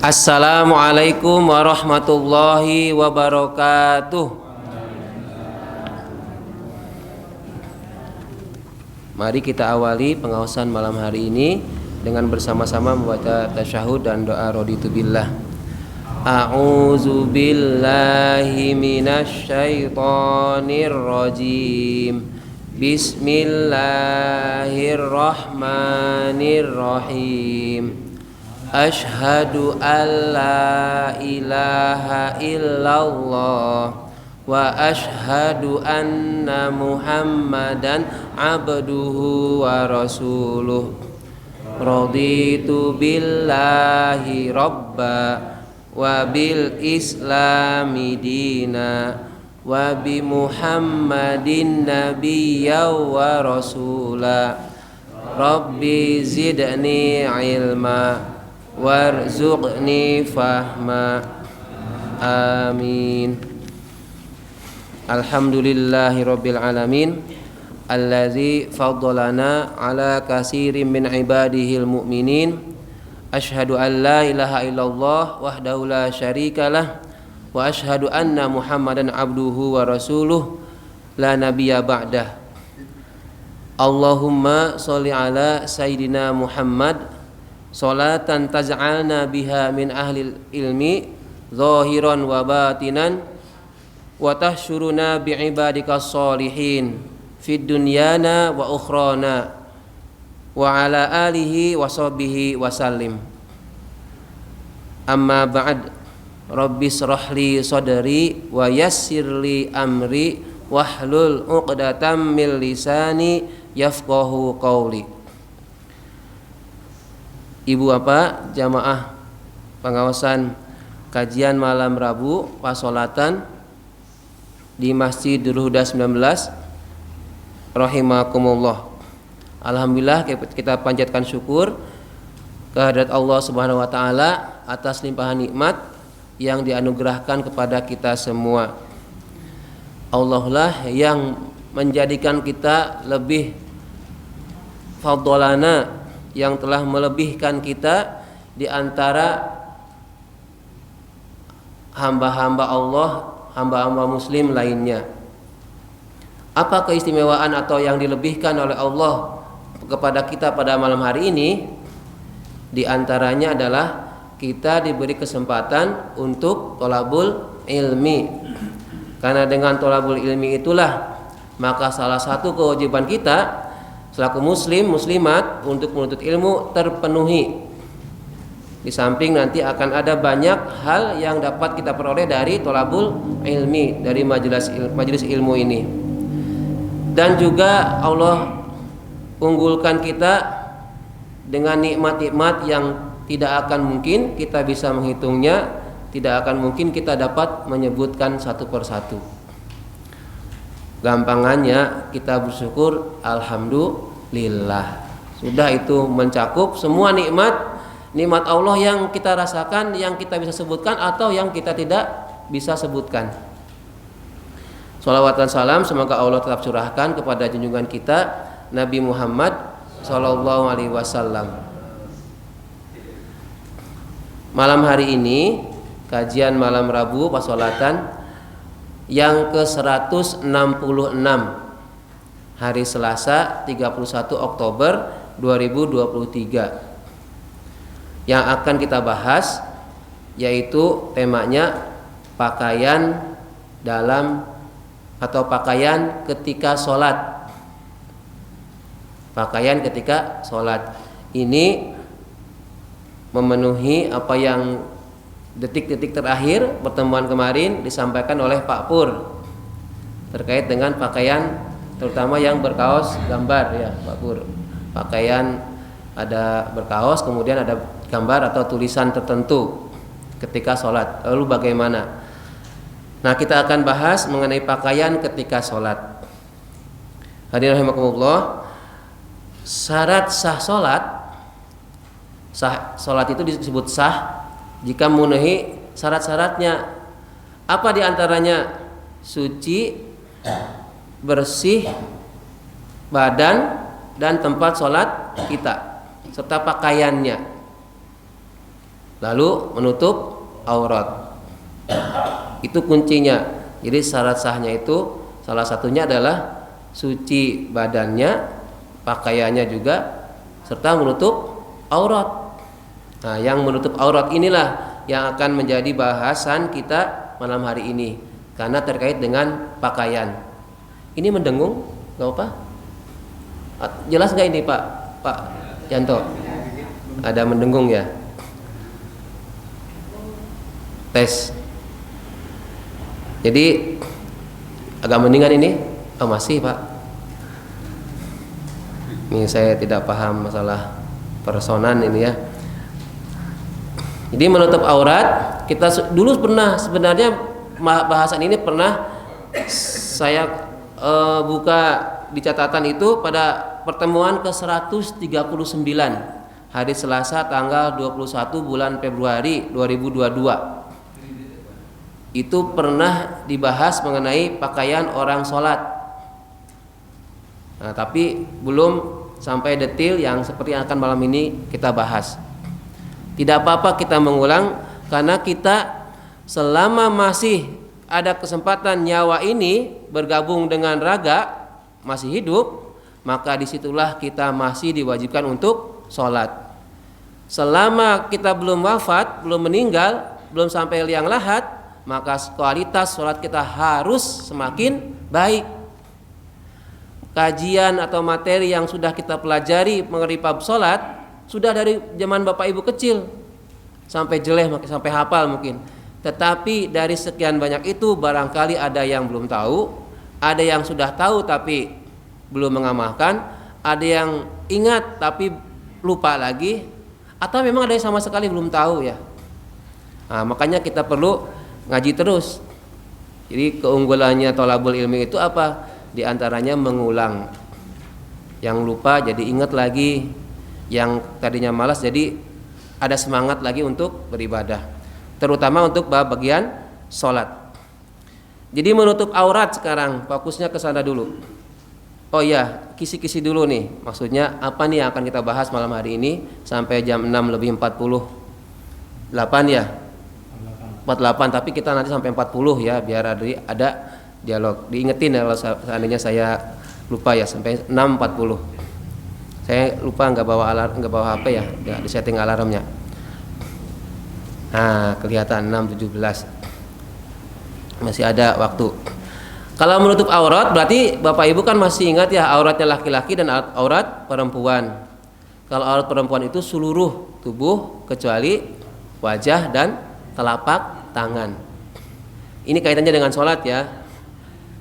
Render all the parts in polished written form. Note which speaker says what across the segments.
Speaker 1: Assalamualaikum warahmatullahi wabarakatuh. Mari kita awali pengawasan malam hari ini dengan bersama-sama membaca tasyahud dan doa raditu billah. A'udzu billahi minasy syaithanir rajim. Bismillahirrahmanirrahim. Ashhadu an la ilaha illallah wa ashhadu anna Muhammadan abduhu wa rasuluh. Raditu billahi rabba wa bil islami dina wa bi Muhammadin nabiyya wa rasula. Rabbi zidni ilma warzuqni fahma. Amin. Alhamdulillahi rabbil alamin allazi faddalana ala katsirin min ibadihil mu'minin. Asyhadu an la ilaha illallah wahdahu la syarikalah wa asyhadu anna Muhammadan abduhu wa rasuluh la nabiyya ba'dah. Allahumma sholli ala sayyidina Muhammad sholatan taj'alna biha min ahlil ilmi zahiran wa batinan wa tahsyuruna bi'ibadikas sholihin fid dunyana wa ukhrana wa ala alihi wa sahbihi wa sallim. Amma ba'd. Rabbi shrahli sadri wa yassirli amri wahlul 'uqdatam min lisani yafqahu qawli. Ibu bapak jamaah pengawasan kajian malam Rabu pasolatan di Masjidul Huda 19 rahimakumullah. Alhamdulillah kita panjatkan syukur kehadirat Allah Subhanahu wa taala atas limpahan nikmat yang dianugerahkan kepada kita semua. Allah lah yang menjadikan kita lebih fadolana, yang telah melebihkan kita di antara hamba-hamba Allah, hamba-hamba muslim lainnya. Apa keistimewaan atau yang dilebihkan oleh Allah kepada kita pada malam hari ini? Di antaranya adalah kita diberi kesempatan untuk thalabul ilmi. Karena dengan thalabul ilmi itulah maka salah satu kewajiban kita selaku muslim muslimat untuk menuntut ilmu terpenuhi. Di samping nanti akan ada banyak hal yang dapat kita peroleh dari thalabul ilmi, dari majelis ilmu ini. Dan juga Allah unggulkan kita dengan nikmat-nikmat yang tidak akan mungkin kita bisa menghitungnya, tidak akan mungkin kita dapat menyebutkan satu persatu. Gampangannya kita bersyukur alhamdulillah. Sudah itu mencakup semua nikmat Allah yang kita rasakan, yang kita bisa sebutkan atau yang kita tidak bisa sebutkan. Shalawat dan salam semoga Allah tetap curahkan kepada junjungan kita Nabi Muhammad sallallahu alaihi wasallam. Malam hari ini kajian malam Rabu pasolatan yang ke-166, hari Selasa 31 Oktober 2023. Yang akan kita bahas yaitu temanya pakaian dalam atau pakaian ketika sholat. Pakaian ketika sholat ini memenuhi apa yang detik-detik terakhir pertemuan kemarin disampaikan oleh Pak Pur terkait dengan pakaian terutama yang berkaos gambar ya Pak Pur. Pakaian ada berkaos kemudian ada gambar atau tulisan tertentu ketika sholat. Lalu bagaimana? Nah, kita akan bahas mengenai pakaian ketika sholat. Hadirin rahimakumullah, syarat sah sholat, sholat itu disebut sah jika memenuhi syarat-syaratnya. Apa diantaranya? Suci, bersih badan dan tempat sholat kita serta pakaiannya. lalu menutup aurat. Itu kuncinya. Jadi syarat sahnya itu salah satunya adalah suci badannya, pakaiannya juga, serta menutup aurat. Nah, yang menutup aurat inilah yang akan menjadi bahasan kita malam hari ini, karena terkait dengan pakaian. Ini mendengung, nggak apa? Jelas nggak ini Pak Yanto? Ada mendengung ya? Tes. Jadi agak mendingan ini? Oh masih Pak. Ini saya tidak paham masalah personan ini ya. Jadi menutup aurat, kita dulu pernah, sebenarnya bahasan ini pernah saya buka di catatan itu pada pertemuan ke-139 hari Selasa tanggal 21 bulan Februari 2022. Itu pernah dibahas mengenai pakaian orang sholat. Nah, tapi belum sampai detail yang seperti yang akan malam ini kita bahas. Tidak apa-apa kita mengulang, karena kita selama masih ada kesempatan nyawa ini bergabung dengan raga, masih hidup, maka disitulah kita masih diwajibkan untuk sholat. Selama kita belum wafat, belum meninggal, belum sampai liang lahat, maka kualitas sholat kita harus semakin baik. Kajian atau materi yang sudah kita pelajari mengenai bab sholat sudah dari zaman bapak ibu kecil sampai jeleh, sampai hafal mungkin. Tetapi dari sekian banyak itu barangkali ada yang belum tahu, ada yang sudah tahu tapi belum mengamalkan, ada yang ingat tapi lupa lagi, atau memang ada yang sama sekali belum tahu ya. Nah, makanya kita perlu ngaji terus. Jadi keunggulannya thalabul ilmi itu apa? Di antaranya mengulang. Yang lupa jadi ingat lagi, yang tadinya malas jadi ada semangat lagi untuk beribadah, terutama untuk bagian sholat. Jadi menutup aurat sekarang fokusnya ke sana dulu. Oh iya, kisi-kisi dulu nih, maksudnya apa nih yang akan kita bahas malam hari ini sampai jam 6 lebih 48 ya, 48, tapi kita nanti sampai 40 ya, biar ada dialog. Diingetin ya kalau seandainya saya lupa ya, sampai 6.40. Saya lupa nggak bawa alarm, nggak bawa HP ya, nggak di setting alarmnya. Nah, kelihatan 6.17. Masih ada waktu. Kalau menutup aurat berarti Bapak Ibu kan masih ingat ya, auratnya laki-laki dan aurat perempuan. Kalau aurat perempuan itu seluruh tubuh kecuali wajah dan telapak tangan. Ini kaitannya dengan sholat ya.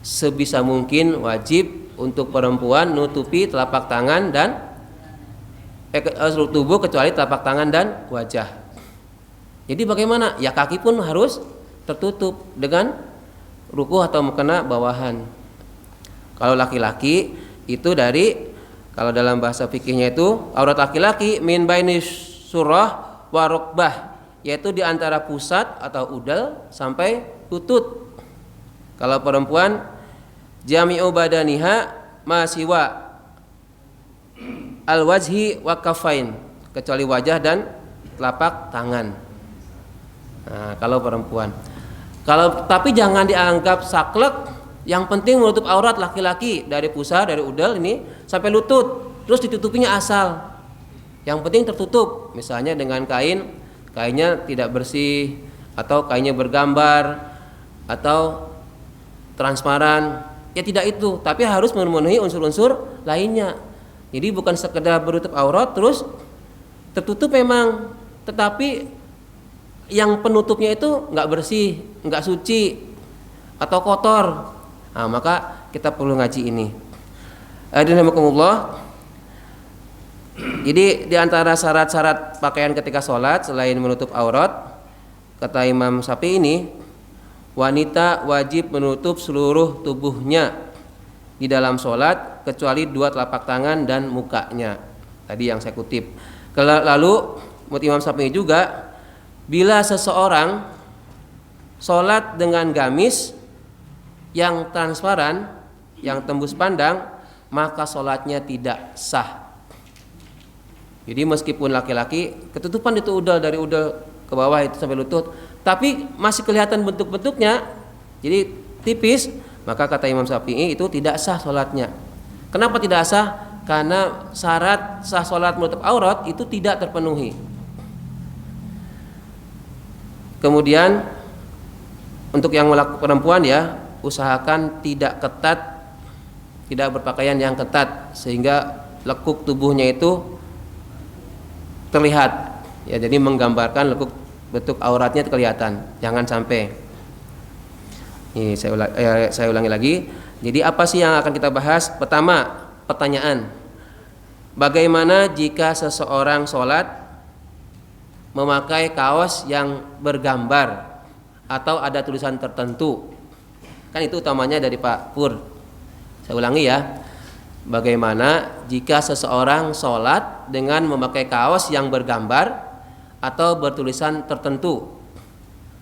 Speaker 1: Sebisa mungkin wajib untuk perempuan nutupi telapak tangan dan seluruh tubuh kecuali telapak tangan dan wajah. Jadi bagaimana? Ya kaki pun harus tertutup dengan rukuh atau mukena bawahan. Kalau laki-laki itu kalau dalam bahasa fikihnya itu aurat laki-laki min baini surah wa rukbah, yaitu di antara pusat atau udel sampai lutut. Kalau perempuan jami'u badaniha ma siwa al-wajhi wa kafain, kecuali wajah dan telapak tangan. Nah, kalau perempuan. Tapi jangan dianggap saklek, yang penting menutup aurat laki-laki dari pusar, dari udel ini sampai lutut, terus ditutupinya asal. Yang penting tertutup, misalnya dengan kainnya tidak bersih, atau kainnya bergambar, atau transparan. Ya tidak itu, tapi harus memenuhi unsur-unsur lainnya. Jadi bukan sekedar menutup aurat terus tertutup memang, tetapi yang penutupnya itu nggak bersih, nggak suci, atau kotor. Nah, maka kita perlu ngaji ini. Alhamdulillah. Jadi di antara syarat-syarat pakaian ketika sholat selain menutup aurat, kata Imam Syafi'i ini, wanita wajib menutup seluruh tubuhnya di dalam sholat kecuali dua telapak tangan dan mukanya. Tadi yang saya kutip. Lalu menurut Imam Syafi'i juga, bila seseorang sholat dengan gamis yang transparan, yang tembus pandang, maka sholatnya tidak sah. Jadi meskipun laki-laki ketutupan itu udel, dari udel ke bawah itu sampai lutut, tapi masih kelihatan bentuk-bentuknya, jadi tipis, maka kata Imam Syafi'i itu tidak sah sholatnya. Kenapa tidak sah? Karena syarat sah sholat menutup aurat itu tidak terpenuhi. Kemudian untuk yang perempuan ya, usahakan tidak ketat, tidak berpakaian yang ketat sehingga lekuk tubuhnya itu terlihat. Ya, jadi menggambarkan lekuk bentuk auratnya kelihatan. Jangan sampai. Ini saya ulangi lagi. Jadi apa sih yang akan kita bahas? Pertama, pertanyaan. Bagaimana jika seseorang sholat memakai kaos yang bergambar atau ada tulisan tertentu? Kan itu utamanya dari Pak Pur. Saya ulangi ya. Bagaimana jika seseorang sholat dengan memakai kaos yang bergambar atau bertulisan tertentu?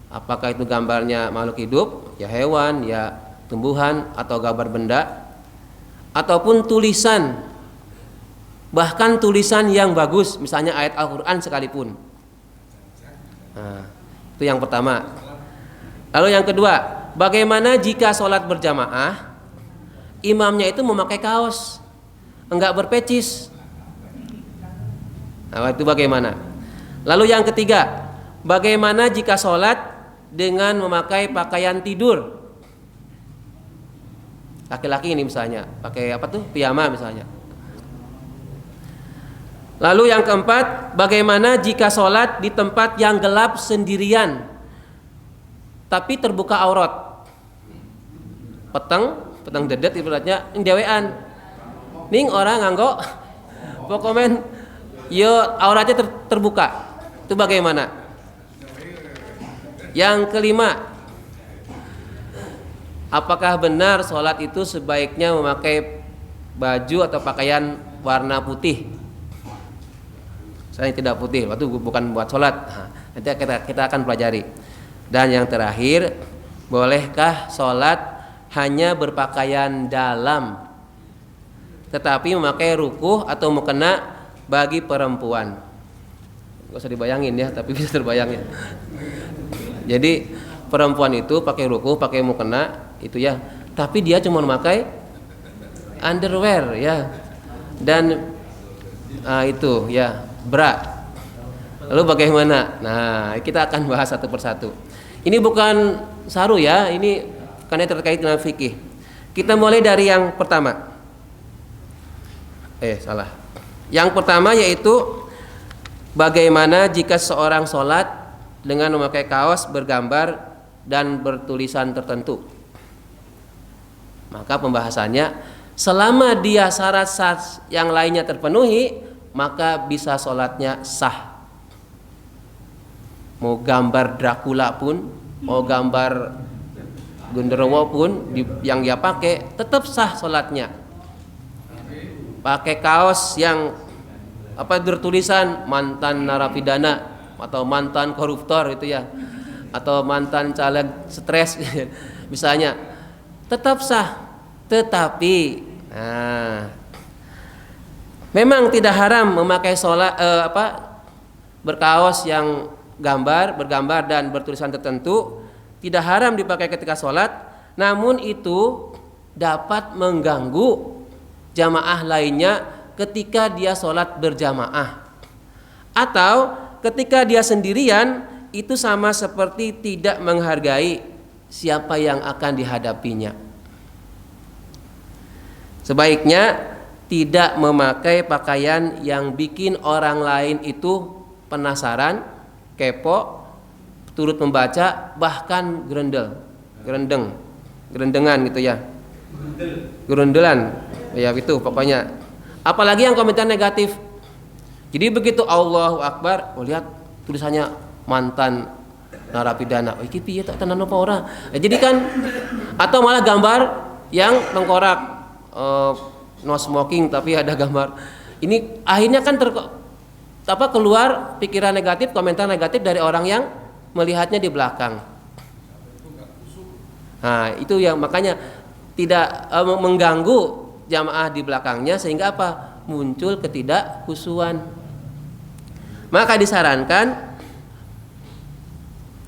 Speaker 1: Apakah itu gambarnya makhluk hidup, ya hewan, ya tumbuhan, atau gambar benda, ataupun tulisan, bahkan tulisan yang bagus, misalnya ayat Al-Quran sekalipun. Nah, itu yang pertama. Lalu yang kedua, bagaimana jika sholat berjamaah, imamnya itu memakai kaos, enggak berpecis? Nah, itu bagaimana? Lalu yang ketiga, bagaimana jika sholat dengan memakai pakaian tidur? Laki-laki ini misalnya pakai apa tuh, piyama misalnya. Lalu yang keempat, bagaimana jika sholat di tempat yang gelap sendirian tapi terbuka aurat? Peteng dedet ibaratnya dewean. Ning orang nganggo pokoknya yo auratnya terbuka. Itu bagaimana? Yang kelima, apakah benar sholat itu sebaiknya memakai baju atau pakaian warna putih? Saya tidak putih, itu bukan buat sholat. Nah, nanti kita akan pelajari. Dan yang terakhir, bolehkah sholat hanya berpakaian dalam tetapi memakai rukuh atau mukena bagi perempuan? Gak usah dibayangin ya, tapi bisa terbayang ya. Jadi perempuan itu pakai rukuh, pakai mukena itu ya, tapi dia cuma memakai underwear ya, dan itu ya bra. Lalu bagaimana? Nah, kita akan bahas satu persatu. Ini bukan saru ya, ini karena terkait dengan fikih. Kita mulai dari yang pertama. Salah. Yang pertama yaitu bagaimana jika seorang sholat dengan memakai kaos bergambar dan bertulisan tertentu? Maka pembahasannya, selama dia syarat yang lainnya terpenuhi, maka bisa sholatnya sah. Mau gambar Dracula pun, mau gambar genderuwo pun yang dia pakai, tetap sah sholatnya. Pakai kaos yang bertulisan mantan narapidana atau mantan koruptor itu ya, atau mantan caleg stres misalnya, tetap sah. Tetapi memang tidak haram memakai berkaos yang bergambar dan bertulisan tertentu, tidak haram dipakai ketika sholat. Namun itu dapat mengganggu jamaah lainnya ketika dia sholat berjamaah, atau ketika dia sendirian, itu sama seperti tidak menghargai siapa yang akan dihadapinya. Sebaiknya tidak memakai pakaian yang bikin orang lain itu penasaran, kepo, turut membaca, bahkan gerendengan gitu ya, gerendelan ya, itu pokoknya. Apalagi yang komentar negatif. Jadi begitu Allahu Akbar, lihat tulisannya mantan narapidana. Iki piye tak tenan apa ora? Jadi kan, atau malah gambar yang tengkorak, no smoking tapi ada gambar. Ini akhirnya kan keluar pikiran negatif, komentar negatif dari orang yang melihatnya di belakang. Nah, itu yang makanya tidak mengganggu jamaah di belakangnya, sehingga apa? Muncul ketidakhusyuan. Maka disarankan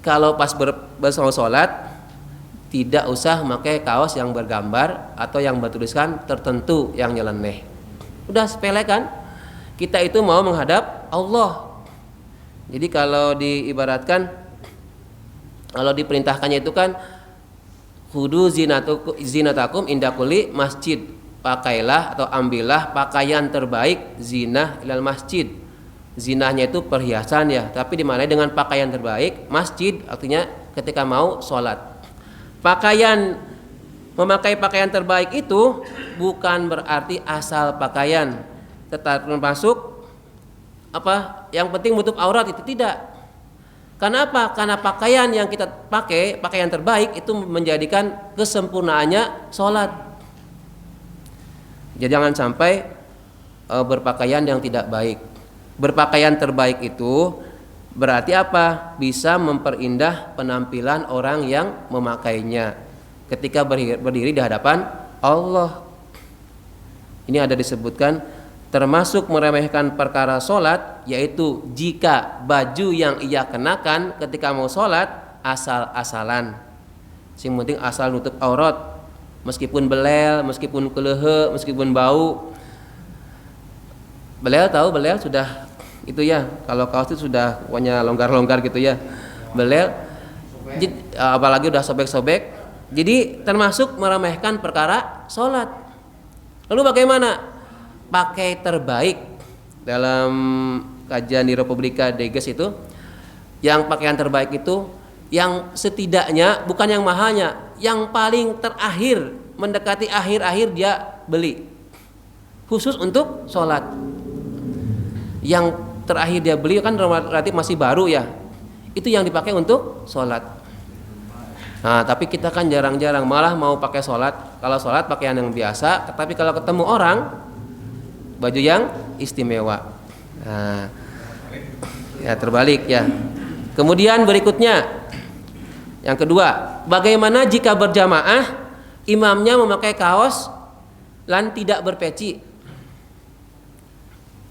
Speaker 1: kalau pas bersolat tidak usah pakai kaos yang bergambar atau yang bertuliskan tertentu yang nyeleneh. Udah sepele kan? Kita itu mau menghadap Allah. Jadi kalau diibaratkan, kalau diperintahkannya itu kan khudu zinatakum inda kulli masjid. Pakailah atau ambillah pakaian terbaik zinah ilal masjid. Zinahnya itu perhiasan ya, tapi dimaknai dengan pakaian terbaik masjid, artinya ketika mau sholat. Memakai pakaian terbaik itu bukan berarti asal pakaian, tetapi termasuk yang penting menutup aurat, itu tidak. Karena apa? Karena pakaian yang kita pakai, pakaian terbaik itu menjadikan kesempurnaannya sholat. Jadi jangan sampai berpakaian yang tidak baik. Berpakaian terbaik itu berarti apa? Bisa memperindah penampilan orang yang memakainya ketika berdiri di hadapan Allah. Ini ada disebutkan termasuk meremehkan perkara sholat, yaitu jika baju yang ia kenakan ketika mau sholat asal-asalan. Yang penting asal nutup aurat, meskipun belel, meskipun kelehe, meskipun bau. Belel tahu, belel sudah itu ya, kalau kaos itu sudah pokoknya longgar-longgar gitu ya, belel, apalagi udah sobek-sobek. Jadi termasuk meremehkan perkara sholat. Lalu bagaimana? Pakai terbaik. Dalam kajian di Republika Deges itu, yang pakaian terbaik itu yang setidaknya bukan yang mahalnya, yang paling terakhir, mendekati akhir-akhir dia beli, khusus untuk sholat. Yang terakhir dia beli kan relatif masih baru ya, itu yang dipakai untuk sholat. Nah, tapi kita kan jarang-jarang, malah mau pakai sholat. Kalau sholat pakaian yang biasa, tapi kalau ketemu orang baju yang istimewa. Nah, ya terbalik ya. Kemudian berikutnya, yang kedua, bagaimana jika berjamaah imamnya memakai kaos dan tidak berpeci?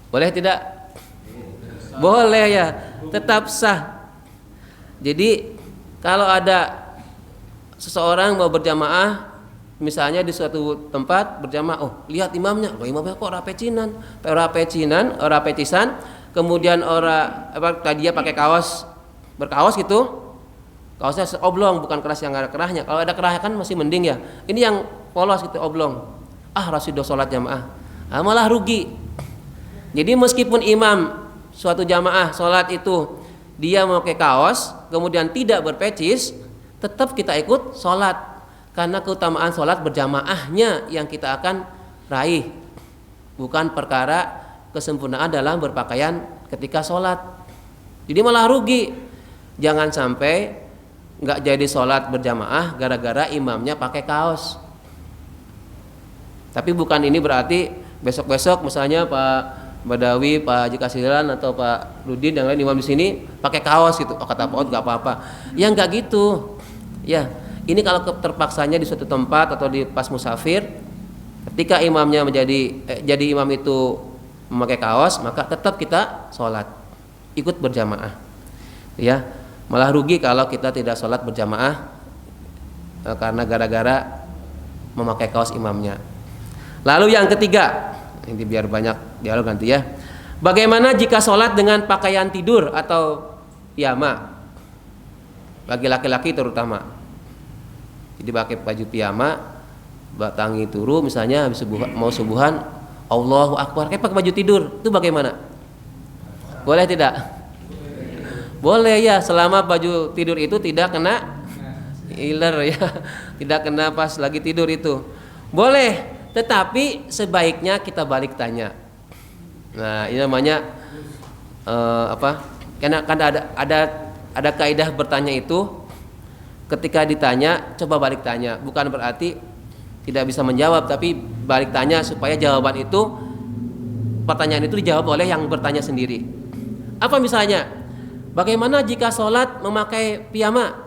Speaker 1: Boleh tidak? Boleh ya, tetap sah. Jadi kalau ada seseorang mau berjamaah, misalnya di suatu tempat berjamaah, oh lihat imamnya, imamnya kok rapecinan, rapecisan, kemudian dia pakai kaos berkaos gitu, kaosnya oblong, bukan keras yang ada kerahnya. Kalau ada kerahnya kan masih mending ya. Ini yang polos gitu, oblong. Rasido sholat jamaah, malah rugi. Jadi meskipun imam suatu jamaah sholat itu dia memakai kaos kemudian tidak berpecis, tetap kita ikut sholat, karena keutamaan sholat berjamaahnya yang kita akan raih, bukan perkara kesempurnaan dalam berpakaian ketika sholat. Jadi malah rugi. Jangan sampai nggak jadi sholat berjamaah gara-gara imamnya pakai kaos. Tapi bukan ini berarti besok-besok misalnya Pak Badawi, Pak Haji Kasiran atau Pak Rudin yang lain imam di sini pakai kaos gitu. Kata Pak Od nggak apa-apa. Ya nggak gitu. Ya, ini kalau terpaksanya di suatu tempat atau di pas musafir, ketika imamnya jadi imam itu memakai kaos, maka tetap kita sholat, ikut berjamaah. Ya, malah rugi kalau kita tidak sholat berjamaah karena gara-gara memakai kaos imamnya. Lalu yang ketiga, ini biar banyak dialog nanti ya. Bagaimana jika sholat dengan pakaian tidur atau piyama? Bagi laki-laki terutama. Jadi pakai baju piyama, batangi turu misalnya habis mau subuhan, Allahu Akbar, kayak pakai baju tidur. Itu bagaimana? Boleh tidak? Boleh ya, selama baju tidur itu tidak kena iler ya, tidak kena pas lagi tidur itu. Boleh. Tetapi sebaiknya kita balik tanya. Nah, ini namanya Karena ada kaidah bertanya itu, ketika ditanya coba balik tanya. Bukan berarti tidak bisa menjawab, tapi balik tanya supaya jawaban itu, pertanyaan itu dijawab oleh yang bertanya sendiri. Apa misalnya? Bagaimana jika sholat memakai piyama?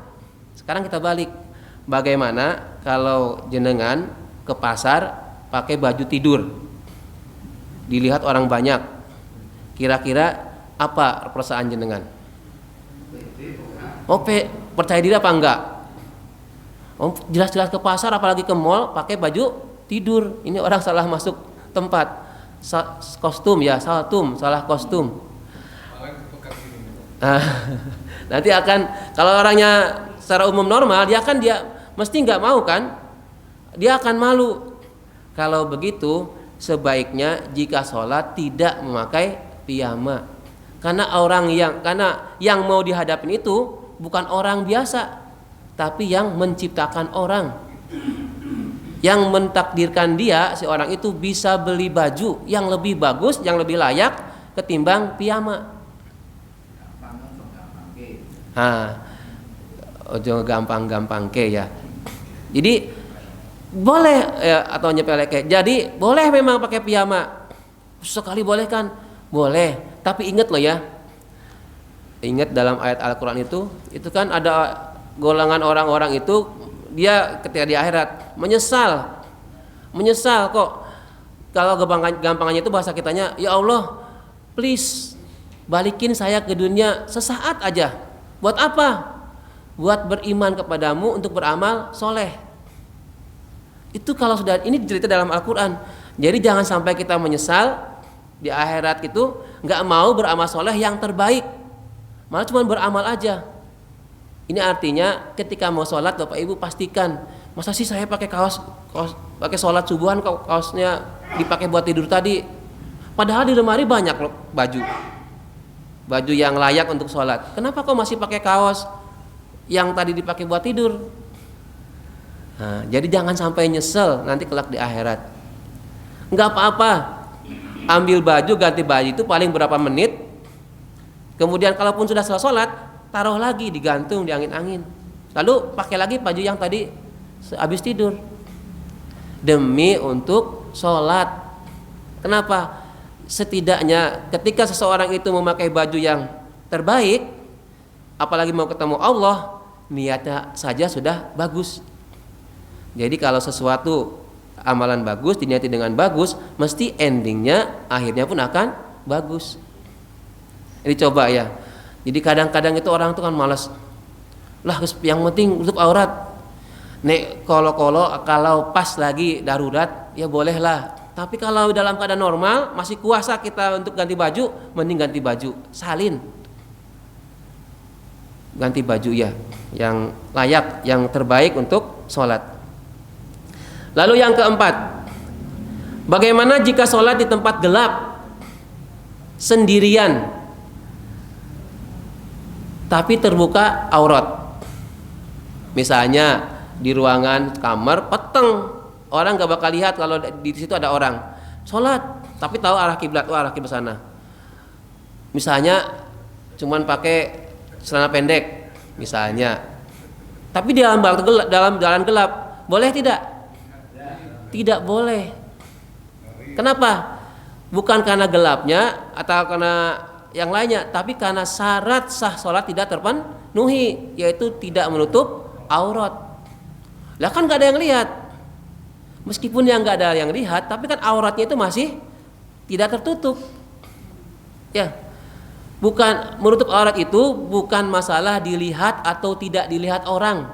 Speaker 1: Sekarang kita balik. Bagaimana kalau jenengan ke pasar pakai baju tidur, dilihat orang banyak, kira-kira apa perasaan jenengan? percaya diri apa enggak? Oh, jelas-jelas ke pasar apalagi ke mall pakai baju tidur. Ini orang salah masuk tempat. Kostum ya, salah kostum. Nanti akan kalau orangnya secara umum normal dia mesti nggak mau kan, dia akan malu. Kalau begitu sebaiknya jika sholat tidak memakai piyama, karena yang mau dihadapin itu bukan orang biasa, tapi yang menciptakan orang, yang mentakdirkan dia si orang itu bisa beli baju yang lebih bagus, yang lebih layak ketimbang piyama. Ojo gampang-gampang ke ya. Jadi boleh ya, atau nyepelek ke. Jadi boleh memang pakai piyama. Sekali boleh kan? Boleh. Tapi ingat loh ya. Ingat dalam ayat Al-Qur'an itu kan ada golongan orang-orang itu dia ketika di akhirat menyesal kok. Kalau gampangannya itu bahasa kitanya, ya Allah, please balikin saya ke dunia sesaat aja. Buat apa? Buat beriman kepadamu, untuk beramal soleh. Itu kalau sudah, ini cerita dalam Al-Quran. Jadi jangan sampai kita menyesal di akhirat itu nggak mau beramal soleh yang terbaik, malah cuma beramal aja. Ini artinya ketika mau sholat Bapak Ibu pastikan, masa sih saya pakai kaos pakai sholat subuhan kok kaosnya dipakai buat tidur tadi, padahal di lemari banyak loh baju yang layak untuk sholat. Kenapa kok masih pakai kaos yang tadi dipakai buat tidur? Nah, jadi jangan sampai nyesel nanti kelak di akhirat. Nggak apa-apa, ambil baju, ganti baju itu paling berapa menit. Kemudian kalaupun sudah selesai sholat, taruh lagi, digantung di angin-angin. Lalu pakai lagi baju yang tadi habis tidur. Demi untuk sholat. Kenapa? Setidaknya ketika seseorang itu memakai baju yang terbaik, apalagi mau ketemu Allah, niatnya saja sudah bagus. Jadi kalau sesuatu amalan bagus diniati dengan bagus, mesti endingnya akhirnya pun akan bagus. Ini coba ya. Jadi kadang-kadang itu orang itu kan malas. Lah yang penting tutup aurat. Nek kalau pas lagi darurat ya bolehlah. Tapi kalau dalam keadaan normal masih kuasa kita untuk ganti baju, mending ganti baju, salin. Ganti baju ya, yang layak, yang terbaik untuk sholat. Lalu yang keempat, bagaimana jika sholat di tempat gelap sendirian tapi terbuka aurat? Misalnya di ruangan kamar peteng, orang gak bakal lihat kalau di situ ada orang sholat, tapi tahu arah kiblat, arah kiblat sana. Misalnya cuman pakai celana pendek misalnya, tapi di dalam jalan gelap, boleh tidak? Tidak boleh. Kenapa? Bukan karena gelapnya atau karena yang lainnya, tapi karena syarat sah sholat tidak terpenuhi, yaitu tidak menutup aurat. Lah kan gak ada yang lihat. Meskipun yang gak ada yang lihat, tapi kan auratnya itu masih tidak tertutup. Ya, bukan menutup aurat itu bukan masalah dilihat atau tidak dilihat orang.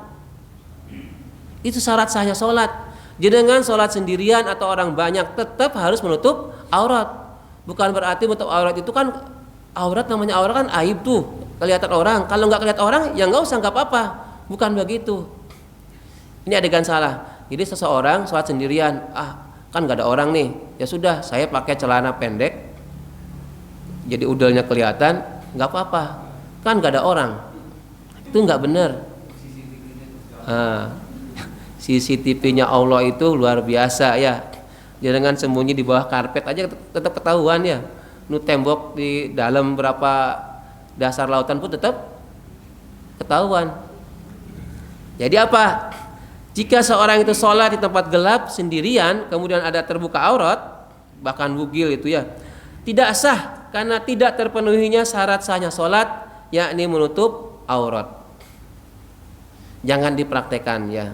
Speaker 1: Itu syarat sahnya sholat. Jadi dengan sholat sendirian atau orang banyak tetap harus menutup aurat. Bukan berarti menutup aurat itu kan aurat, namanya aurat kan aib tuh, kelihatan orang. Kalau nggak kelihatan orang ya nggak usah, nggak apa-apa. Bukan begitu. Ini adegan salah. Jadi seseorang sholat sendirian, kan nggak ada orang nih, ya sudah saya pakai celana pendek, jadi udalnya kelihatan, nggak apa-apa, kan nggak ada orang. Itu nggak benar. CCTV-nya Allah itu luar biasa ya. Jangan sembunyi di bawah karpet aja tetap ketahuan ya. Nu tembok di dalam berapa dasar lautan pun tetap ketahuan. Jadi apa? Jika seorang itu sholat di tempat gelap sendirian, kemudian ada terbuka aurat, bahkan bugil itu ya, tidak sah karena tidak terpenuhinya syarat sahnya sholat, yakni menutup aurat. Jangan dipraktekkan ya.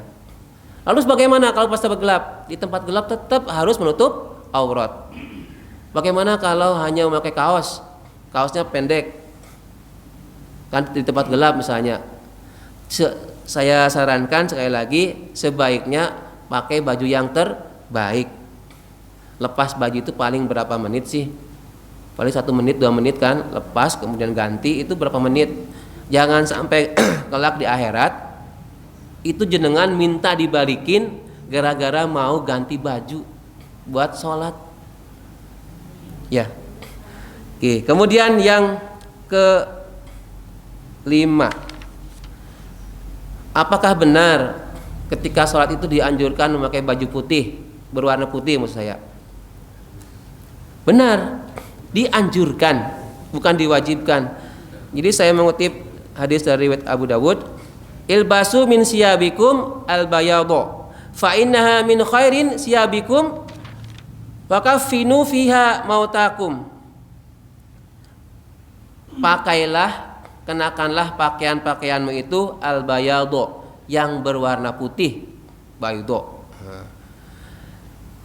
Speaker 1: Lalu bagaimana kalau pas tempat gelap? Di tempat gelap tetap harus menutup aurat. Bagaimana kalau hanya memakai kaosnya pendek? Kan di tempat gelap misalnya. Saya sarankan sekali lagi, sebaiknya pakai baju yang terbaik. Lepas baju itu paling berapa menit sih? Paling 1 menit 2 menit kan, lepas kemudian ganti itu berapa menit. Jangan sampai kelak di akhirat itu jenengan minta dibalikin gara-gara mau ganti baju buat sholat ya. Oke, kemudian yang ke-5, apakah benar ketika sholat itu dianjurkan memakai baju putih, berwarna putih maksud saya? Benar, dianjurkan, bukan diwajibkan. Jadi saya mengutip hadis dari riwayat Abu Dawud, ilbasu min siyabikum al-bayadha fa innaha min khairin siyabikum wa kaffinu fiha mautakum. Pakailah, kenakanlah pakaian-pakaianmu itu al-bayadha, yang berwarna putih, bayadha.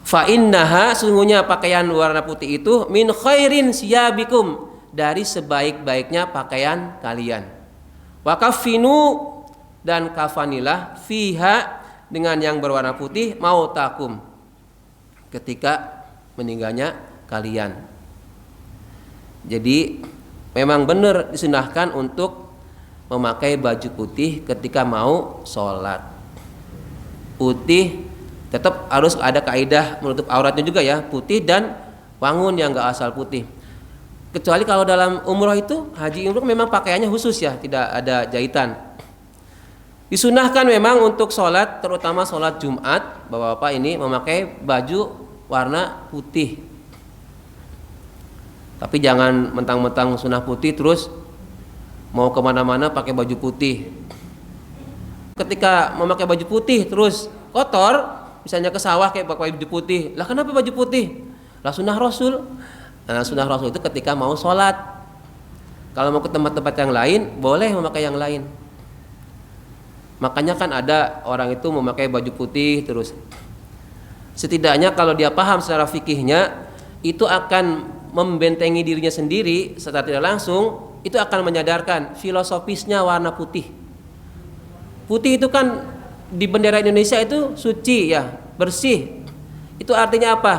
Speaker 1: Fa innaha, sungguhnya pakaian warna putih itu min khairin siyabikum, dari sebaik-baiknya pakaian kalian. Wa kaffinu, dan kafanilah, fiha, dengan yang berwarna putih, mautakum, ketika meninggalnya kalian. Jadi memang benar disunahkan untuk memakai baju putih ketika mau sholat. Putih tetap harus ada kaidah menutup auratnya juga ya, putih dan wangun yang enggak asal putih. Kecuali kalau dalam umroh itu, haji umroh memang pakaiannya khusus ya, tidak ada jahitan. Disunahkan memang untuk sholat, terutama sholat Jumat, bapak-bapak ini memakai baju warna putih. Tapi jangan mentang-mentang sunnah putih terus mau kemana-mana pakai baju putih. Ketika memakai baju putih terus kotor, misalnya ke sawah kayak pakai baju putih, lah kenapa baju putih? Lah sunnah Rasul. Nah, sunnah Rasul itu ketika mau sholat. Kalau mau ke tempat-tempat yang lain, boleh memakai yang lain. Makanya kan ada orang itu memakai baju putih terus. Setidaknya kalau dia paham secara fikihnya, itu akan membentengi dirinya sendiri secara tidak langsung, itu akan menyadarkan filosofisnya warna putih. Putih itu kan di bendera Indonesia itu suci ya, bersih. Itu artinya apa?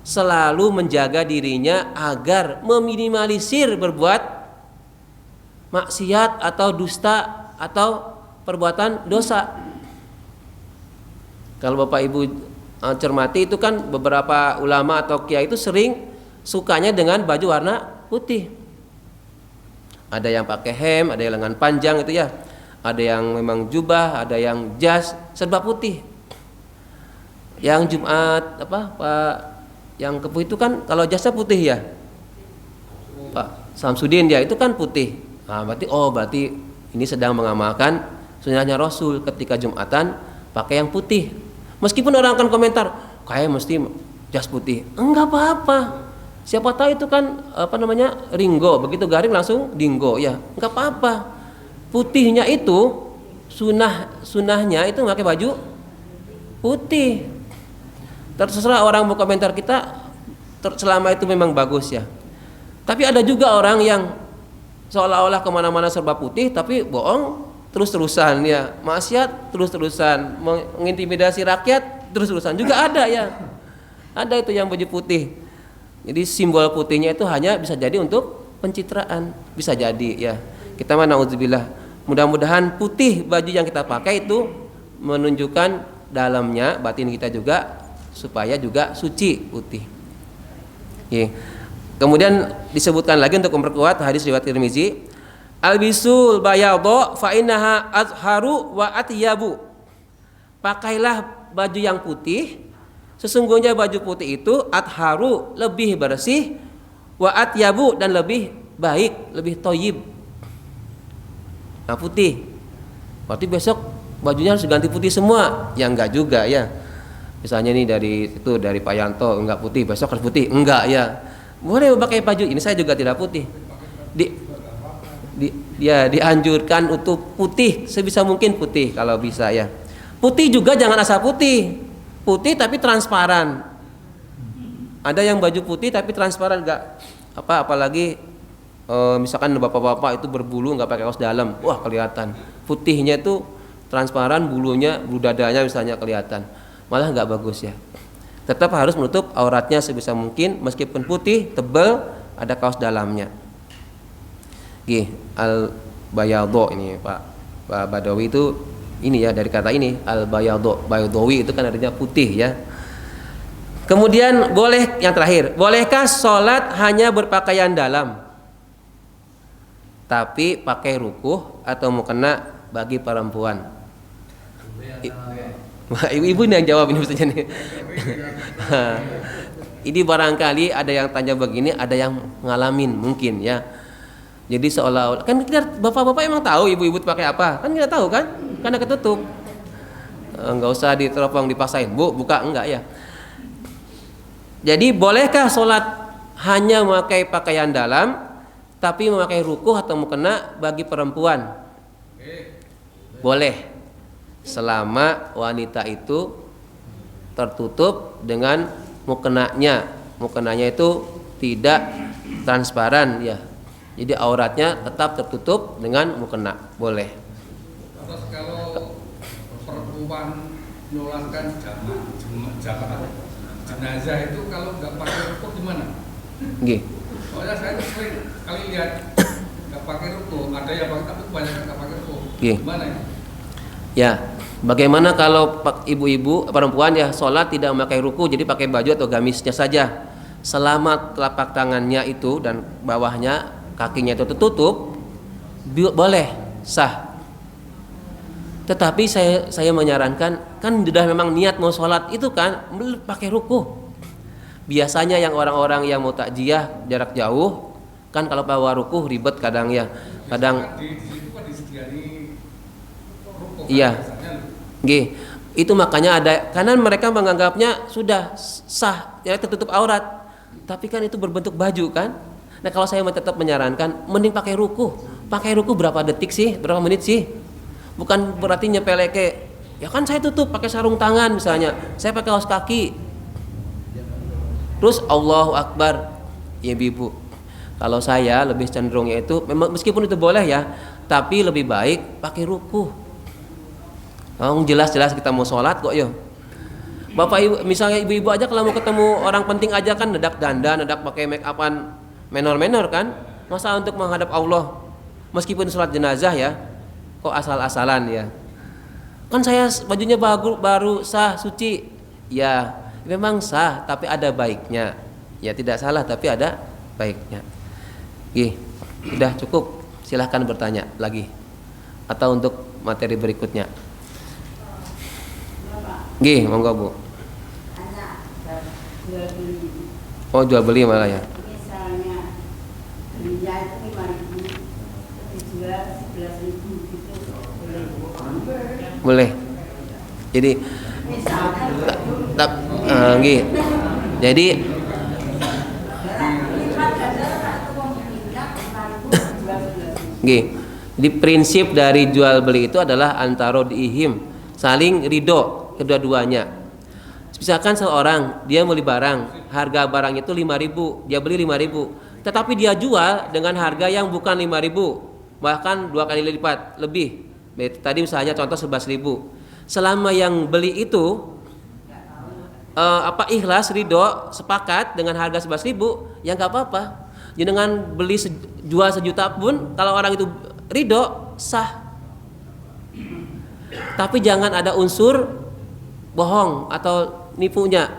Speaker 1: Selalu menjaga dirinya agar meminimalisir berbuat maksiat atau dusta atau perbuatan dosa. Kalau Bapak Ibu cermati itu kan beberapa ulama atau kiai itu sering sukanya dengan baju warna putih. Ada yang pakai hem, ada yang lengan panjang itu ya. Ada yang memang jubah, ada yang jas, serba putih. Yang Jumat Pak yang kepuh itu kan kalau jasnya putih ya. Pak Samsudin ya, itu kan putih. Nah, berarti ini sedang mengamalkan sunnahnya Rasul ketika Jumatan pakai yang putih. Meskipun orang akan komentar, kayak mesti jas putih. Enggak apa-apa. Siapa tahu itu kan ringgo, begitu garing langsung dinggo ya. Enggak apa-apa. Putihnya itu sunnahnya itu pakai baju putih. Terserah orang mau komentar kita, selama itu memang bagus ya. Tapi ada juga orang yang seolah-olah kemana-mana serba putih tapi bohong terus-terusan ya, maksiat terus-terusan, mengintimidasi rakyat terus-terusan juga ada ya. Ada itu yang baju putih. Jadi simbol putihnya itu hanya bisa jadi untuk pencitraan, bisa jadi ya. Kita na'udzubillah. Mudah-mudahan putih baju yang kita pakai itu menunjukkan dalamnya batin kita juga supaya juga suci putih. Oke. Kemudian disebutkan lagi untuk memperkuat hadis riwayat Tirmizi, albisul bayadha fa innaha azharu wa atyabu. Pakailah baju yang putih, sesungguhnya baju putih itu atharu, lebih bersih, wa atyabu, dan lebih baik, lebih thayyib. Nah, putih. Berarti besok bajunya harus ganti putih semua? Ya enggak juga ya. Misalnya nih dari Pak Yanto enggak putih, besok harus putih. Enggak ya. Boleh pakai baju ini, saya juga tidak putih. Dianjurkan untuk putih sebisa mungkin putih kalau bisa ya. Putih juga jangan asal putih. Putih tapi transparan. Ada yang baju putih tapi transparan enggak apalagi misalkan bapak-bapak itu berbulu nggak pakai kaos dalam, wah kelihatan. Putihnya itu transparan, bulu dadanya misalnya kelihatan, malah nggak bagus ya. Tetap harus menutup auratnya sebisa mungkin, meskipun putih tebal ada kaos dalamnya. Al bayadho ini Pak Badawi itu ini ya, dari kata ini al bayadhawi itu kan artinya putih ya. Kemudian boleh, yang terakhir, bolehkah sholat hanya berpakaian dalam tapi pakai rukuh atau mukena bagi perempuan? Ibu yang jawab ini maksudnya nih. Ini barangkali ada yang tanya begini, ada yang ngalamin mungkin ya. Jadi seolah-olah kan kita bapak-bapak emang tahu ibu-ibu pakai apa? Kan kita tahu kan? Karena ketutup. Enggak usah diteropong dipaksain, Bu, buka enggak ya. Jadi bolehkah sholat hanya memakai pakaian dalam tapi memakai rukuh atau mukena bagi perempuan? Boleh, selama wanita itu tertutup dengan mukenanya. Mukenanya itu tidak transparan ya. Jadi auratnya tetap tertutup dengan mukena. Boleh.
Speaker 2: Terus kalau perempuan menyolatkan jamaah jenazah itu kalau nggak pakai rukuk gimana? Soalnya saya sering kali lihat nggak pakai rukuk, ada yang pakai tapi kebanyakan nggak pakai rukuk. Gimana ya? Ya, bagaimana kalau ibu-ibu perempuan ya sholat tidak memakai ruku, jadi pakai baju atau gamisnya saja, selama telapak tangannya itu dan bawahnya kakinya itu tertutup, boleh sah. Tetapi saya menyarankan, kan sudah memang niat mau sholat itu kan pakai ruku. Biasanya yang orang-orang yang mau takjiyah jarak jauh kan kalau bawa ruku ribet kadang ya, kadang iya, itu makanya ada, karena mereka menganggapnya sudah sah, ya tertutup aurat, tapi kan itu berbentuk baju kan. Nah kalau saya tetap menyarankan, mending pakai ruku. Pakai ruku berapa detik sih, berapa menit sih? Bukan berarti nyepeleke, ya kan saya tutup pakai sarung tangan misalnya, saya pakai kaos kaki, terus Allahu Akbar, ya ibu. Kalau saya lebih cenderungnya itu, memang meskipun itu boleh ya, tapi lebih baik pakai ruku. Jelas-jelas kita mau sholat kok yo. Bapak ibu, misalnya ibu-ibu aja kalau mau ketemu orang penting aja kan nedak dandan, nedak pakai make upan menor-menor kan. Masa untuk menghadap Allah, meskipun sholat jenazah ya, kok asal-asalan ya. Kan saya bajunya baru sah suci, ya memang sah, tapi ada baiknya. Ya tidak salah, tapi ada baiknya. Sudah cukup. Silahkan bertanya lagi, atau untuk materi berikutnya. Monggo Bu. Oh jual beli malah ya.
Speaker 3: Misalnya belinya itu 5.000, dijual 11.000 gitu,
Speaker 1: boleh. Jadi jadi di prinsip dari jual beli itu adalah antara diihim, saling ridho kedua-duanya. Misalkan seorang dia beli barang, harga barang itu 5.000, dia beli 5.000, tetapi dia jual dengan harga yang bukan 5.000, bahkan 2 kali lipat lebih. Tadi misalnya contoh 11.000. Selama yang beli itu ikhlas, ridho, sepakat dengan harga 11.000, ya nggak apa-apa. Jadi dengan beli jual sejuta pun kalau orang itu ridho sah. Tapi jangan ada unsur bohong atau nipunya.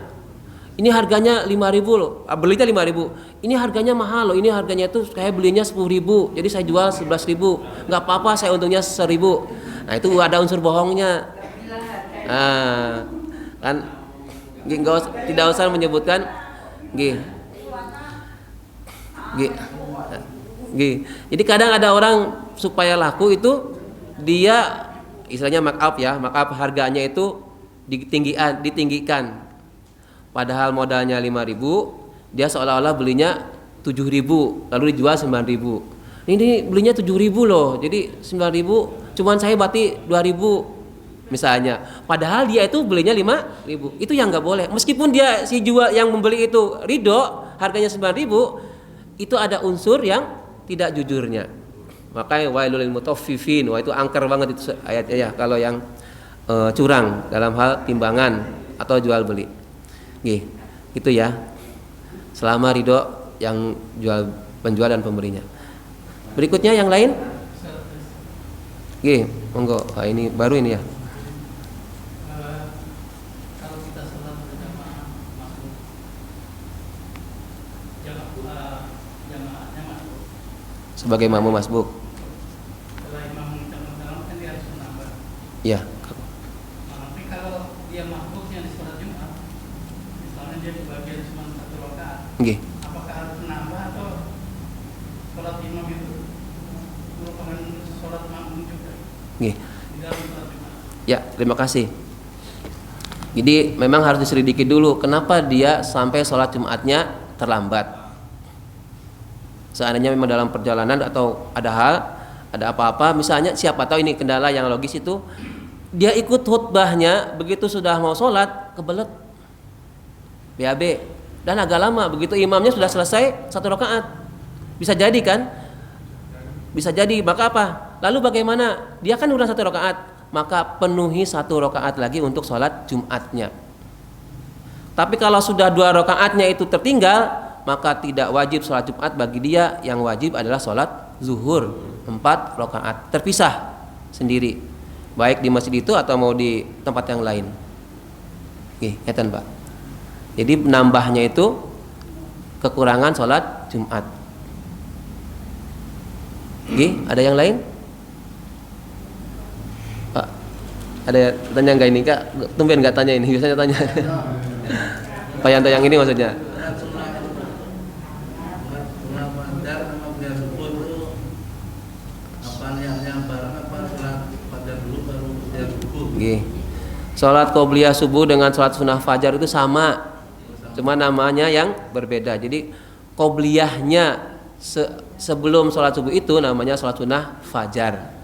Speaker 1: Ini harganya 5.000 loh, belinya 5.000. Ini harganya mahal loh, ini harganya itu saya belinya 10.000, jadi saya jual 11.000. Nggak apa-apa, saya untungnya 1.000. Nah itu ada unsur bohongnya. Kan tidak usah menyebutkan Jadi kadang ada orang supaya laku itu dia istilahnya markup harganya itu ditinggikan. Padahal modalnya 5.000, dia seolah-olah belinya 7.000, lalu dijual 9.000. Ini belinya 7.000 loh, jadi 9.000, cuman saya berarti 2.000 misalnya. Padahal dia itu belinya 5.000. Itu yang nggak boleh. Meskipun dia si jual yang membeli itu ridho, harganya 9.000, itu ada unsur yang tidak jujurnya. Makanya wailul lil mutaffifin, wah itu angker banget itu ayatnya ya kalau yang curang dalam hal timbangan atau jual beli. Gitu ya. Selama ridho yang penjual dan pembelinya. Berikutnya yang lain? Monggo. Ini baru ini ya.
Speaker 4: Kalau kita sholat berjamaah masuk jamaahnya masuk
Speaker 1: Sebagai makmum masbuk.
Speaker 4: setelah imam mengucapkan salam kan dia harus menambah.
Speaker 1: Ya.
Speaker 4: Tapi kalau dia masbuknya di sholat Jumat, misalnya dia di bagian cuma 1 rakaat, apakah harus menambah atau sholat imam itu merupakan sholat makmum juga di dalam sholat Jumat?
Speaker 1: Ya, terima kasih. Jadi memang harus diselidiki dulu kenapa dia sampai sholat Jumatnya terlambat. Seandainya memang dalam perjalanan atau ada hal, ada apa-apa, misalnya siapa tahu ini kendala yang logis itu, dia ikut khutbahnya begitu sudah mau sholat kebelet BAB dan agak lama, begitu imamnya sudah selesai 1 rakaat. Bisa jadi kan? Bisa jadi, maka apa? Lalu bagaimana? Dia kan udah 1 rakaat, maka penuhi 1 rakaat lagi untuk sholat Jumatnya. Tapi kalau sudah 2 rakaatnya itu tertinggal, maka tidak wajib sholat Jumat bagi dia. Yang wajib adalah sholat zuhur 4 rakaat terpisah sendiri, baik di masjid itu atau mau di tempat yang lain. Ngeten Pak. Jadi nambahnya itu kekurangan sholat Jumat. Ada yang lain? Pak, ada tanya nggak ini Kak? Tumben nggak tanya ini, biasanya tanya. Pak Yanto yang ini maksudnya? Sholat qobliyah subuh dengan sholat sunnah fajar itu sama, cuma namanya yang berbeda. Jadi qobliyahnya sebelum sholat subuh itu namanya sholat sunnah fajar.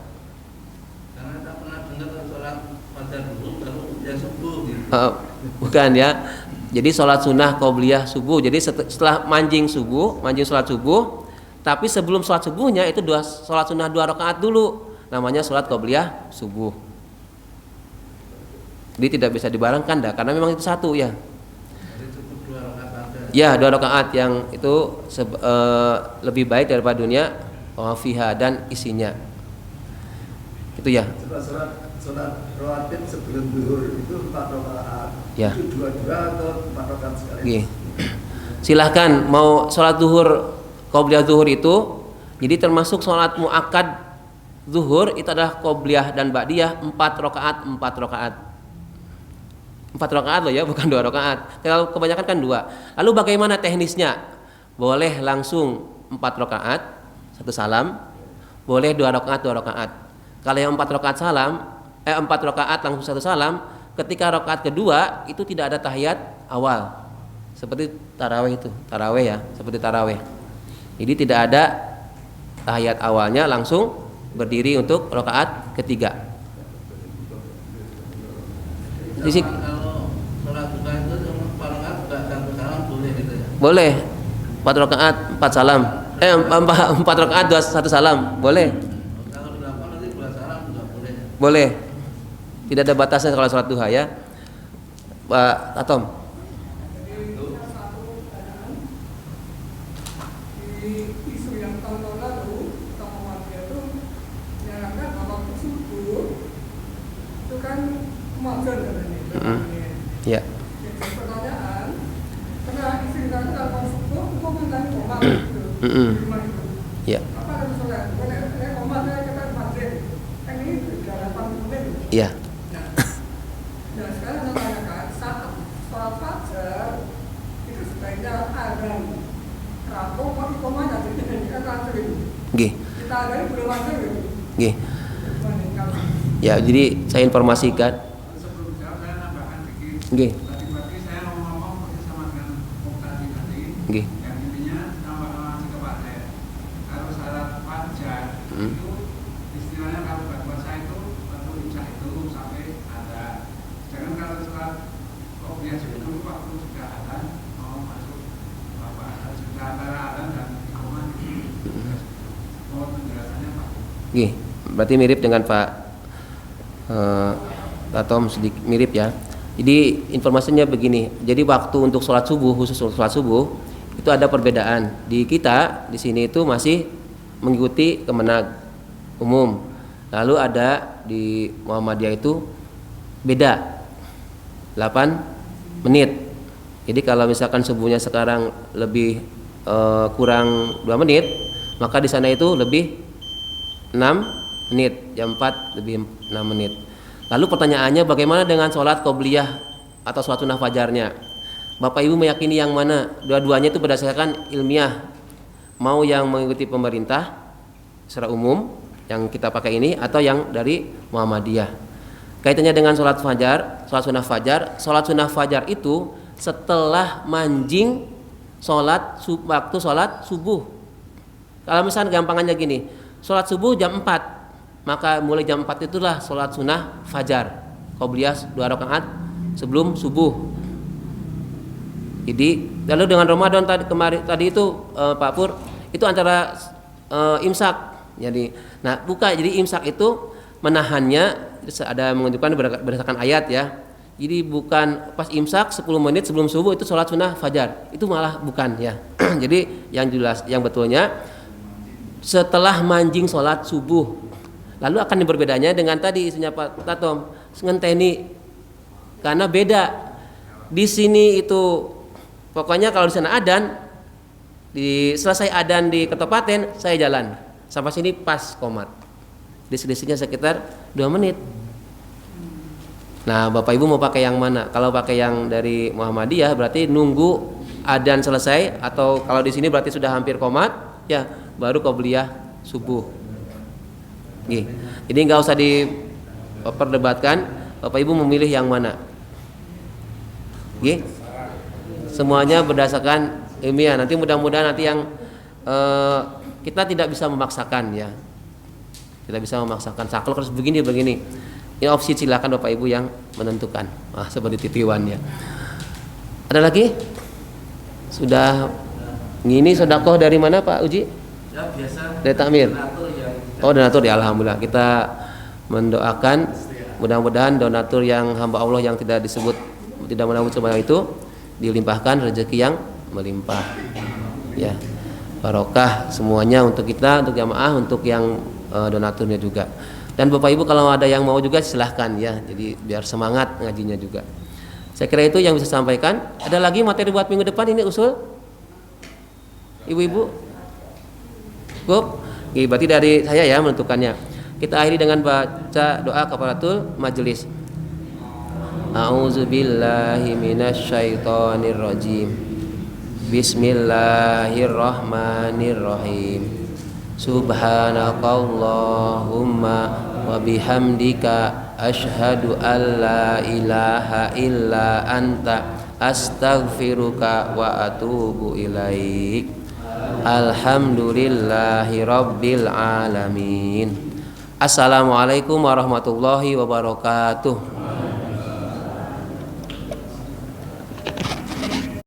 Speaker 5: Karena tak pernah dengar sholat fajar dulu baru ya subuh.
Speaker 1: Bukan ya. Jadi sholat sunnah qobliyah subuh. Jadi setelah manjing sholat subuh, tapi sebelum sholat subuhnya itu sholat sunnah 2 rakaat dulu, namanya sholat qobliyah subuh. Jadi tidak bisa dibarengkan dah, karena memang itu satu ya.
Speaker 5: Jadi cukup 2 rakaat saja.
Speaker 1: Ya, 2 rakaat yang itu lebih baik daripada dunia fiha dan isinya. Itu ya.
Speaker 6: Sholat rawatib sebelum zuhur itu 4 rakaat.
Speaker 1: Ya.
Speaker 6: Itu 2 atau 4 rakaat sekali.
Speaker 1: Silahkan mau sholat zuhur qobliyah zuhur itu, jadi termasuk sholat muakkad zuhur itu adalah qobliyah dan ba'diyah 4 rakaat. 4 rakaat loh ya, bukan 2 rakaat. Kalau kebanyakan kan 2. Lalu bagaimana teknisnya? Boleh langsung 4 rakaat 1 salam, boleh 2 rakaat 2 rakaat. Kalau yang 4 rakaat 4 rakaat langsung 1 salam, ketika rakaat kedua itu tidak ada tahiyat awal. Seperti tarawih itu, seperti tarawih. Jadi tidak ada tahiyat awalnya, langsung berdiri untuk rakaat ketiga. Sisi
Speaker 5: Sholat duha itu cuma 4 rakaat enggak 1 salam boleh gitu ya.
Speaker 1: Boleh 4 rakaat 4 salam. 4 rakaat 1 salam, boleh.
Speaker 5: Kalau dilakukan nanti 2 salam juga boleh.
Speaker 1: Boleh. Tidak ada batasnya kalau sholat duha ya. Pak Atom.
Speaker 7: Di isu yang tahun lalu Muhammadiyah itu menyarankan bahwa subuh itu kan kemajuan katanya.
Speaker 1: Ya.
Speaker 7: Jadi pertanyaan, karena isu yang kalau subuh itu kan komat gitu. Di rumah itu.
Speaker 1: Ya.
Speaker 7: Apa ada misalnya? Kalau komatnya kita maghrib, kan ini sudah 8 menit.
Speaker 1: Iya.
Speaker 7: Nah sekarang saya tanyakan, saat sholat fajar itu sebaiknya azan rampung pakai komanya, jadi kan ratuin.
Speaker 1: Nggih.
Speaker 7: Kita ada ini belum ada gitu.
Speaker 1: Nggih. Ya, jadi saya informasikan.
Speaker 2: Sebelum jawab saya nambahkan dikit.
Speaker 1: Nggih.
Speaker 2: Tadi saya ngomong bersama dengan Muktadi tadi.
Speaker 1: Nggih.
Speaker 2: Yang intinya tambah si kepada kalau syarat fajar itu istilahnya kalau buat puasa itu waktu imsak itu sampai ada. Jangan kalau sholat qobliyah itu waktu sudah ada mau masuk apa sudah antara azan dan iqamah itu.
Speaker 1: Berarti mirip dengan Pak Tatom, sedikit mirip ya. Jadi informasinya begini. Jadi waktu untuk sholat subuh, khusus untuk sholat subuh itu ada perbedaan. Di kita di sini itu masih mengikuti kemenag umum. Lalu ada di Muhammadiyah itu beda 8 menit. Jadi kalau misalkan subuhnya sekarang lebih kurang 2 menit, maka di sana itu lebih 6 menit, jam 4 lebih 6 menit. Lalu pertanyaannya, bagaimana dengan sholat qobliyah atau sholat sunnah fajarnya? Bapak Ibu meyakini yang mana? Dua-duanya itu berdasarkan ilmiah. Mau yang mengikuti pemerintah secara umum yang kita pakai ini, atau yang dari Muhammadiyah. Kaitannya dengan sholat fajar, sholat sunnah fajar. Sholat sunnah fajar itu setelah manjing waktu sholat subuh. Kalau misalnya gampangannya gini, sholat subuh jam 4, maka mulai jam 4 itulah sholat sunnah fajar, qobliyah 2 rakaat sebelum subuh. Jadi lalu dengan Ramadan tadi itu Pak Pur, itu antara imsak. Jadi jadi imsak itu menahannya, ada menunjukkan berdasarkan ayat ya. Jadi bukan pas imsak 10 menit sebelum subuh itu sholat sunnah fajar, itu malah bukan ya. Jadi yang jelas, yang betulnya setelah manjing sholat subuh. Lalu akan berbedanya dengan tadi isunya Pak Tatom, ngenteni, karena beda. Di sini itu pokoknya kalau di sana adzan, selesai adzan di Ketopaten saya jalan sampai sini pas komat. Selisihnya sekitar 2 menit. Nah, Bapak Ibu mau pakai yang mana? Kalau pakai yang dari Muhammadiyah berarti nunggu adzan selesai, atau kalau di sini berarti sudah hampir komat, ya baru qobliyah subuh. Jadi nggak usah diperdebatkan, Bapak Ibu memilih yang mana. Semuanya berdasarkan ilmiah. Nanti mudah-mudahan nanti yang kita tidak bisa memaksakan ya. Kita bisa memaksakan. Kalau harus begini. Ini opsi, silakan Bapak Ibu yang menentukan. Seperti titiwan ya. Ada lagi? Sudah ini sedekah dari mana Pak Uji?
Speaker 5: Ya biasa.
Speaker 1: Dari takmir. Donatur ya, alhamdulillah. Kita mendoakan mudah-mudahan donatur yang hamba Allah yang tidak menabur sebanyak itu dilimpahkan rezeki yang melimpah. Ya. Barokah semuanya untuk kita, untuk jamaah, untuk yang donaturnya juga. Dan Bapak Ibu kalau ada yang mau juga silahkan ya. Jadi biar semangat ngajinya juga. Saya kira itu yang bisa sampaikan. Ada lagi materi buat minggu depan ini usul? Ibu-ibu? Cukup? Berarti dari saya ya menentukannya. Kita akhiri dengan baca doa kafaratul majelis. A'udzubillahi minasyaitonir rajim. Bismillahirrahmanirrahim. Subhanakallahumma wa bihamdika asyhadu an la ilaha illa anta astaghfiruka wa atubu ilaik. Alhamdulillahi rabbil alamin. Assalamualaikum warahmatullahi wabarakatuh.